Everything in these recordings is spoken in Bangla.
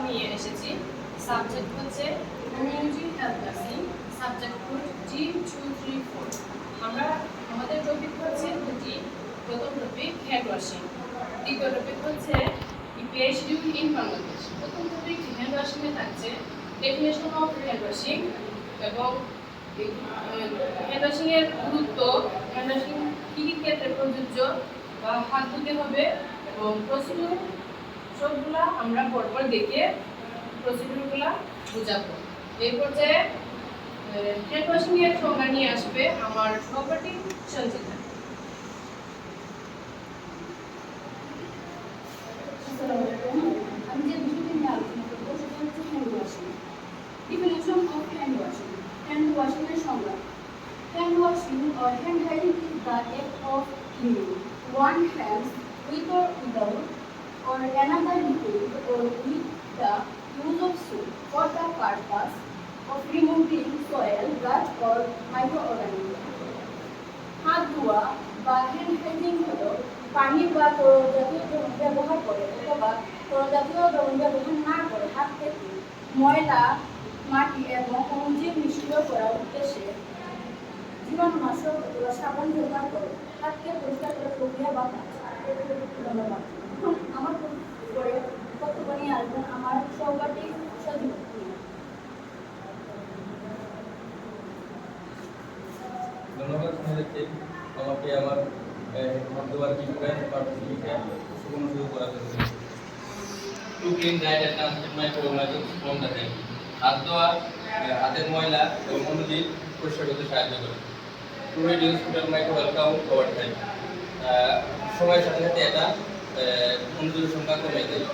নিয়ে এসেছি। সাবজেক্ট হচ্ছে community health nursing, subject code G234। আমাদের টপিক হচ্ছে দুটি। প্রথম টপিক হ্যান্ড ওয়াশিং, দ্বিতীয় টপিক হচ্ছে PhD ইন বাংলাদেশ। প্রথম টপিক হ্যান্ড ওয়াশিং এ থাকছে ডেফিনেশন অফ হ্যান্ড ওয়াশিং এবং হ্যান্ড ওয়াশিং এর গুরুত্ব, হ্যান্ড ওয়াশিং কী কী ক্ষেত্রে প্রযোজ্য বা হাত ধুতে হবে এবং প্রসিডিউর, সবগুলা আমরা পরপর দেখে প্রসিডিউরগুলা বুঝাবো। এই পর্যায়ে হ্যান্ড ওয়াশিং এর সংজ্ঞা নিয়ে আসবে আমার সহপাঠী সঞ্চিতা। আমি যে বিষয়টি নিয়ে আলোচনা করবো সেটা হচ্ছে hand washing. Definition of hand washing. Hand washing এর সংজ্ঞা। Hand washing or hand hygiene is the act of cleaning one's hands with or without or another liquid or with the use of soap for the purpose of removing soil, dust or microorganisms. হাত ধোয়া বা হ্যান্ড হাইজিন হলো পানি বা তরল জাতীয় দ্রবণ ব্যবহার করে অথবা তরল জাতীয় দ্রবণ ব্যবহার না করে হাত থেকে ময়লা, মাটি এবং অনুজীব নিষ্ক্রিয় করার উদ্দেশ্যে জীবাণুনাশক অথবা সাবান ব্যবহার করে হাতকে পরিষ্কার করার প্রক্রিয়া বা কাজ। ধন্যবাদ। এখন আমার পরে বক্তব্য নিয়ে আসবেন আমার সহপাঠী সজীব। ধন্যবাদ আমাকে আমার মধ্যবার সুযোগ করার জন্য। To clean diet and transmit মাইক্রোঅর্গানিজমস from the head. হাত ধোয়া হাতের ময়লা এবং অনুজীব পরিষ্কার করতে সাহায্য করে। To reduce food microbial count over time. সময়ের সাথে সাথে এটা অনুজীবের সংখ্যা কমে দেয়।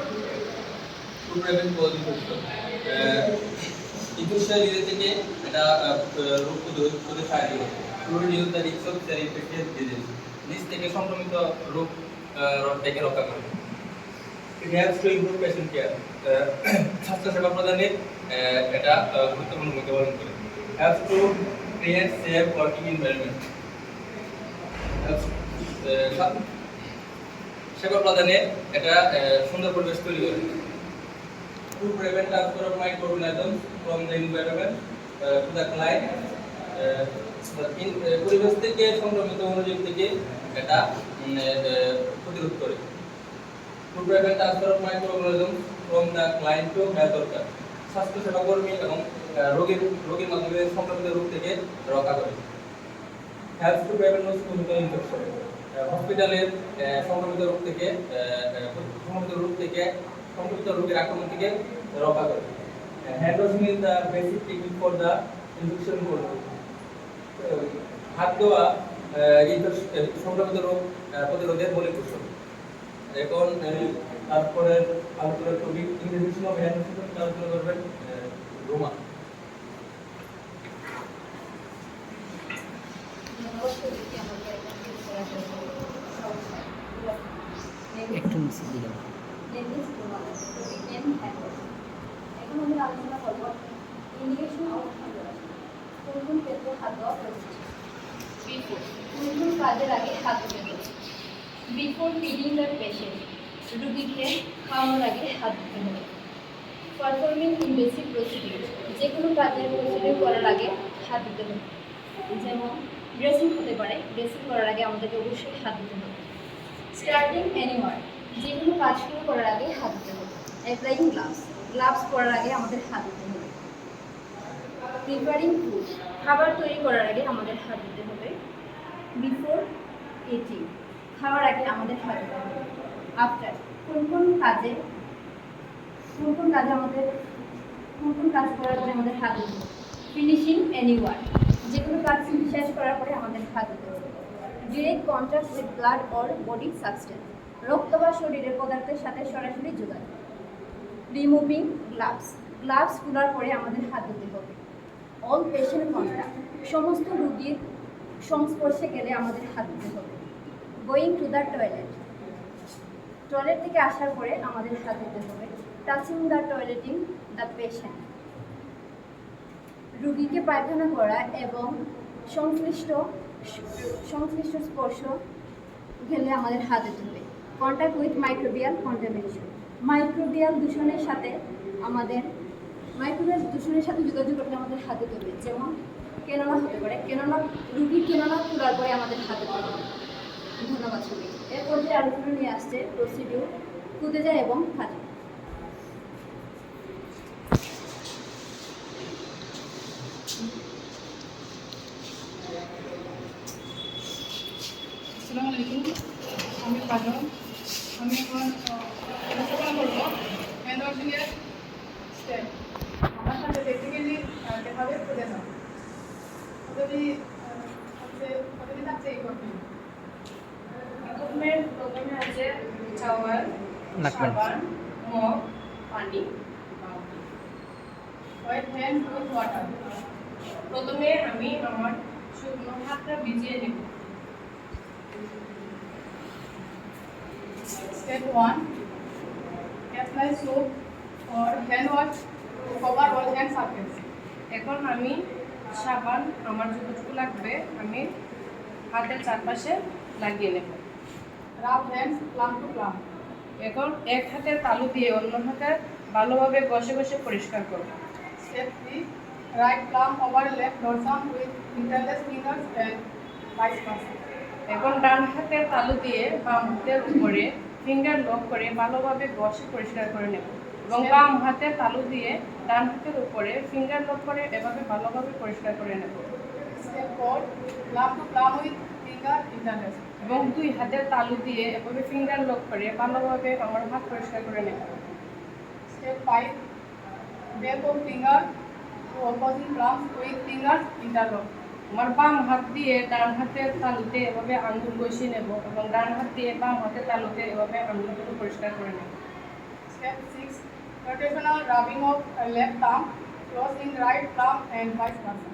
To prevent cold infection. Infection থেকে এটা রোগ প্রতিরোধে সাহায্য করে। To reduce the risk of infection disease. নিজ থেকে সংক্রমিত রোগ থেকে রক্ষা করে। It helps to improve patient care. স্বাস্থ্যসেবা প্রদানে এটা গুরুত্বপূর্ণ ভূমিকা পালন করে। Helps to create safe working environment. সেবা প্রদানে এটা সুন্দর পরিবেশ তৈরি করে। To prevent transfer of microorganisms from the environment to the client. পরিবেশ থেকে সংক্রমিত অণুজীব থেকে এটা প্রতিরোধ করে। To prevent transfer of microorganisms from the client to health worker. স্বাস্থ্যসেবা কর্মী এবং রোগীর মাধ্যমে সংক্রমিত রোগ থেকে রক্ষা করে। Helps to prevent hospital infection. হসপিটালের সংক্রমিত রোগের আক্রমণ থেকে রক্ষা করে। Hand washing is the basic technique for the infection control. হাত ধোয়া সংক্রমিত রোগ প্রতিরোধের মৌলিক কৌশল। এখন তারপরে আলোচনা topic infection of hand washing আলোচনা করবেন রোমা। একটু নিচে দিলাম। এখন আমরা আলোচনা করব ইন্ডিকেশন অফ হ্যান্ড ওয়াশিং। কোন কোন ক্ষেত্রে হাত ধোয়া প্রয়োজন? কোন কোন কাজের আগে হাত ধুতে হবে? বিফোর ফিডিং দ্য পেশেন্ট, রোগীকে খাওয়ানোর আগে হাত ধুতে হবে। পারফর্মিং ইনভেসিভ প্রসিডিউর, যে কোনো কাজের প্রসিডিউর করার আগে হাত ধুতে হবে। যেমন ড্রেসিং হতে পারে, ড্রেসিং করার আগে আমাদেরকে অবশ্যই হাত ধুতে হবে। স্টার্টিং এনি ওয়ার্ক, যে কোনো কাজ শুরু করার আগে হাত ধুতে হবে। অ্যাপ্লাইং গ্লাভস, গ্লাভস পরার আগে আমাদের হাত ধুতে হবে। প্রিপারিং ফুড, খাবার তৈরি করার আগে আমাদের হাত ধুতে হবে। বিফোর ইটিং, খাওয়ার আগে আমাদের হাত ধুতে হবে। আফটার, কোন কোন কাজ করার পরে আমাদের হাত ধুতে হবে। ফিনিশিং এনি ওয়ার্ক, যে কোনো কাজ শেষ করার পরে আমাদের হাত ধুতে হবে। Direct contact with blood or body substance, রক্ত বা শরীরের পদার্থের সাথে সরাসরি যোগাযোগ। রিমুভিং গ্লাভস, গ্লাভস খোলার পরে আমাদের হাত ধুতে হবে। অল পেশেন্ট কন্ট্যাক্ট, সমস্ত রোগীর সংস্পর্শে গেলে আমাদের হাত ধুতে হবে। Going to the toilet, toilet থেকে আসার পরে আমাদের হাত ধুতে হবে। Touching the toileting the patient, রোগীকে পায়খানা করা এবং সংশ্লিষ্ট স্পর্শ গেলে আমাদের হাত ধুতে হবে। Contact with microbial contamination, microbial দূষণের সাথে আমাদের মাইক্রোওয়েভ দূষণের সাথে যোগাযোগ করতে আমাদের হাতে ধরবে, যেমন কেননা হতে পারে, কেননা রুগীর কেননা তোলার পরে আমাদের হাতে ধরবে। ধন্যবাদ সবাই। এরপর যে আলোচনা নিয়ে আসছে প্রসিডিউর, ফুতেজা এবং কাজে। আসসালামু আলাইকুম, আমি কাজল। আমি এখন উপস্থাপনা করবো হ্যান্ড ওয়াশিংয়ের স্টেপ। আমার সাথে প্র্যাকটিক্যালি দেখাবে ফুতেজা। কতদিন থাকছে এই করতে? প্রথমে আছে টাওয়াল, লাগবে না। সাবান, মগ, পানি। White hand with water. প্রথমে আমি আমার শুকনো হাতটা ভিজিয়ে নেব। Step 1. Apply soap or hand wash to cover all hand surface. এখন আমি সাবান আমার যতটুকু লাগবে আমি হাতের চারপাশে লাগিয়ে নেব। Rub hands palm to palm. এখন এক হাতের তালু দিয়ে অন্য হাতের ভালোভাবে ঘষে ঘষে পরিষ্কার করব। Step 3. Right palm over left dorsum with interlaced fingers and vice versa. এখন ডান হাতের তালু দিয়ে বাম হাতের উপরে ফিঙ্গার লক করে ভালোভাবে ঘষে পরিষ্কার করে নেব এবং বাম হাতের তালু দিয়ে ডান হাতের উপরে ফিঙ্গার লক করে এভাবে ভালোভাবে পরিষ্কার করে নেব Step 4. Palm to palm with finger interlaced. এবং দুই হাতের তালু দিয়ে এভাবে ফিঙ্গার লক করে ভালোভাবে আমার হাত পরিষ্কার করে নেব। Step 5. Back of finger to opposite palms with fingers interlock. আমার বাম হাত দিয়ে ডান হাতের তালুতে এভাবে আঙ্গুল বসিয়ে নেব এবং ডান হাত দিয়ে বাম হাতের তালুতে এভাবে আঙ্গুলগুলো পরিষ্কার করে নেব। Step 6. Rotational rubbing of left thumb crossing right thumb and vice versa.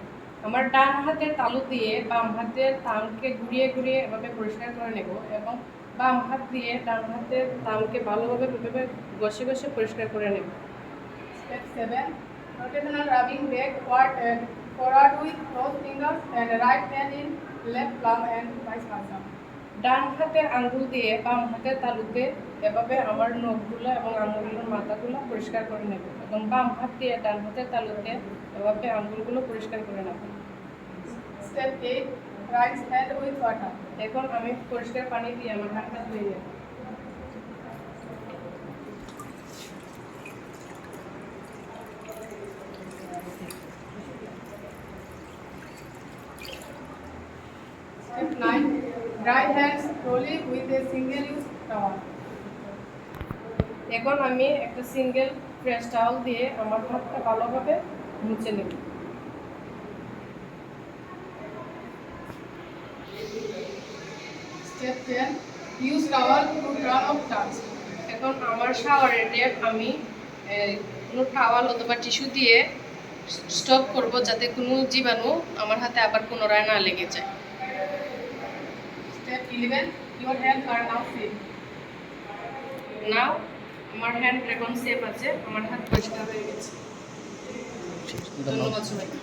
আমার ডান হাতের তালু দিয়ে বাম হাতের থামকে ঘুরিয়ে ঘুরিয়ে এভাবে পরিষ্কার করে নেব এবং বাম হাত দিয়ে ডান হাতের থামকে ভালোভাবে এভাবে ঘষে ঘষে পরিষ্কার করে নেব। Step 7. Rotational rubbing backward and forward with crossed fingers and right hand in left palm and vice versa. ডান হাতের আঙ্গুল দিয়ে বাম হাতের তালুতে এভাবে আমার নখগুলো এবং আঙ্গুলের মাথাগুলো পরিষ্কার করে নেব এবং বাম হাত দিয়ে ডান হাতের তালুতে এভাবে আঙ্গুলগুলো পরিষ্কার করে নেব। Step 8. Right hand with water. এখন আমি পরিষ্কার পানি দিয়ে আমার হাতটা ধুয়ে নেব। Step 9. Dry hands slowly with a single use towel. এখন আমি একটা সিঙ্গেল ফ্রেশ টাওয়াল দিয়ে আমার হাতটা ভালোভাবে মুছে নেব। Step 10. Use towel to turn off touch. এখন আমার শাওয়ারের ট্যাপ আমি কোনো টাওয়াল অথবা টিস্যু দিয়ে স্টপ করব যাতে কোনো জীবাণু আমার হাতে আবার পুনরায় না লেগে যায়। Step 11. Your hands are now safe. নাও আমার হ্যান্ড এখন সেফ আছে, আমার হাত পরিষ্কার হয়ে গেছে। ধন্যবাদ। ধন্যবাদ সবাইকে।